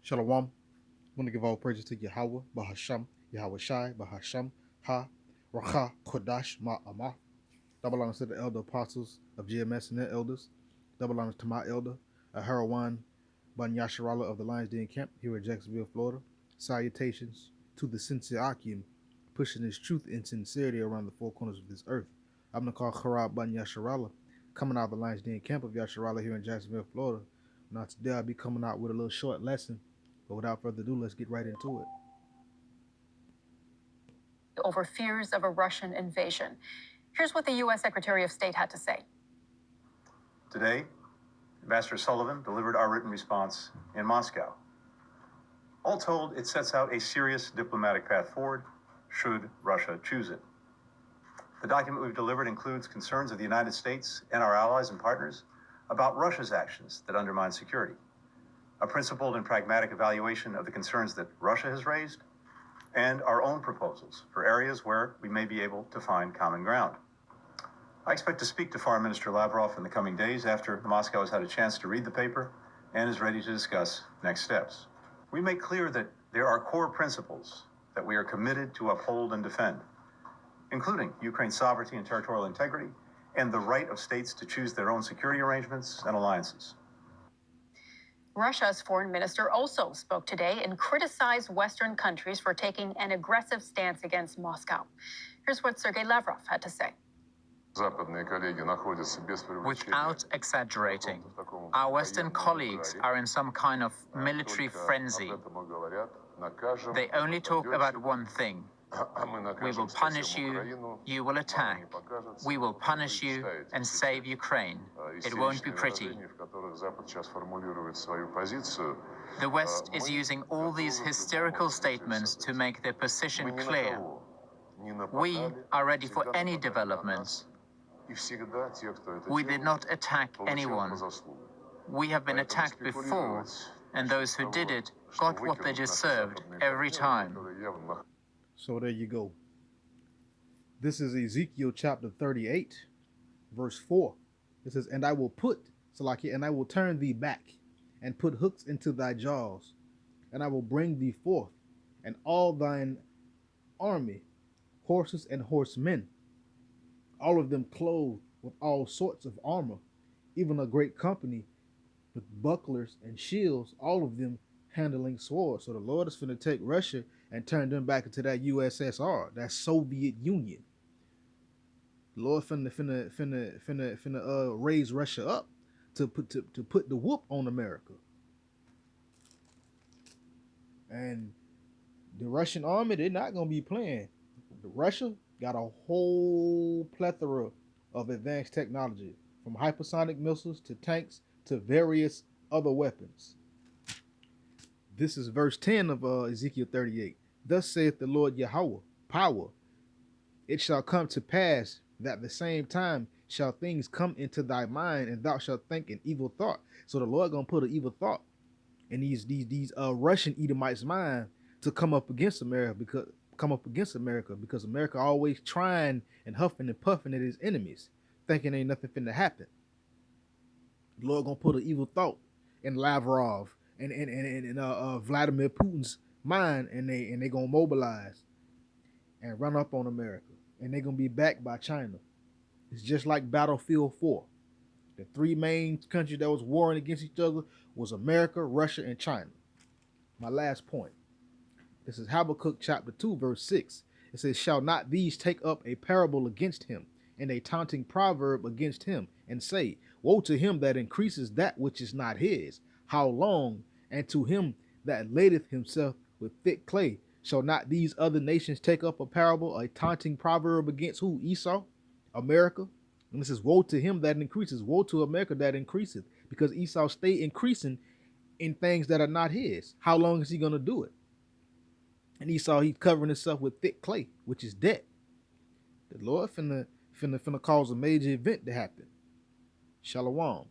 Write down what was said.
Shalom. I want to give all praises to Yahweh, Bahasham, Yahweh Shai, Bahasham, Ha, Racha, Kodash, Ma'amah. Double honors to the elder apostles of GMS and their elders. Double honors to my elder, Harawan Ban Yasharala of the Lions Den Camp here in Jacksonville, Florida. Salutations to the sincere Akim, pushing his truth and sincerity around the four corners of this earth. I'm going to call Harab Ban Yasharala, coming out of the Lions Den Camp of Yasharala here in Jacksonville, Florida. Now today I'll be coming out with a little short lesson, but without further ado, let's get right into it. Over fears of a Russian invasion. Here's what the U.S. Secretary of State had to say. Today, Ambassador Sullivan delivered our written response in Moscow. All told, it sets out a serious diplomatic path forward should Russia choose it. The document we've delivered includes concerns of the United States and our allies and partners about Russia's actions that undermine security, a principled and pragmatic evaluation of the concerns that Russia has raised, and our own proposals for areas where we may be able to find common ground. I expect to speak to Foreign Minister Lavrov in the coming days after Moscow has had a chance to read the paper and is ready to discuss next steps. We make clear that there are core principles that we are committed to uphold and defend, including Ukraine's sovereignty and territorial integrity and the right of states to choose their own security arrangements and alliances. Russia's foreign minister also spoke today and criticized Western countries for taking an aggressive stance against Moscow. Here's what Sergei Lavrov had to say. Without exaggerating, our Western colleagues are in some kind of military frenzy. They only talk about one thing. We will punish you, you will attack. We will punish you and save Ukraine. It won't be pretty. The West is using all these hysterical statements to make their position clear. We are ready for any developments. We did not attack anyone. We have been attacked before, and those who did it got what they deserved every time. So there you go. This is Ezekiel chapter 38, verse 4. It says, And I will turn thee back, and put hooks into thy jaws, and I will bring thee forth, and all thine army, horses and horsemen, all of them clothed with all sorts of armor, even a great company with bucklers and shields, all of them handling swords. So the Lord is finna take Russia and turn them back into that USSR, that Soviet Union. The Lord finna raise Russia up to put the whoop on America. And the Russian army, they're not gonna be playing. Russia got a whole plethora of advanced technology, from hypersonic missiles to tanks to various other weapons. This is verse 10 of Ezekiel 38. Thus saith the Lord Yahweh, power. It shall come to pass that at the same time shall things come into thy mind, and thou shalt think an evil thought. So the Lord gonna put an evil thought in these Russian Edomites' mind to come up against America because America always trying and huffing and puffing at his enemies, thinking ain't nothing finna happen. The Lord gonna put an evil thought in Lavrov and Vladimir Putin's mind, and they gonna mobilize and run up on America, and they gonna be backed by China. It's just like Battlefield 4. The three main countries that was warring against each other was America, Russia, and China. My last point. This is Habakkuk chapter 2, verse 6. It says, Shall not these take up a parable against him, and a taunting proverb against him, and say, Woe to him that increases that which is not his. How long? And to him that ladeth himself with thick clay. Shall not these other nations take up a parable, a taunting proverb against who? Esau? America? And this is, Woe to him that increases. Woe to America that increaseth. Because Esau stay increasing in things that are not his. How long is he going to do it? And Esau, he's covering himself with thick clay, which is debt. The Lord finna cause a major event to happen. Shalom.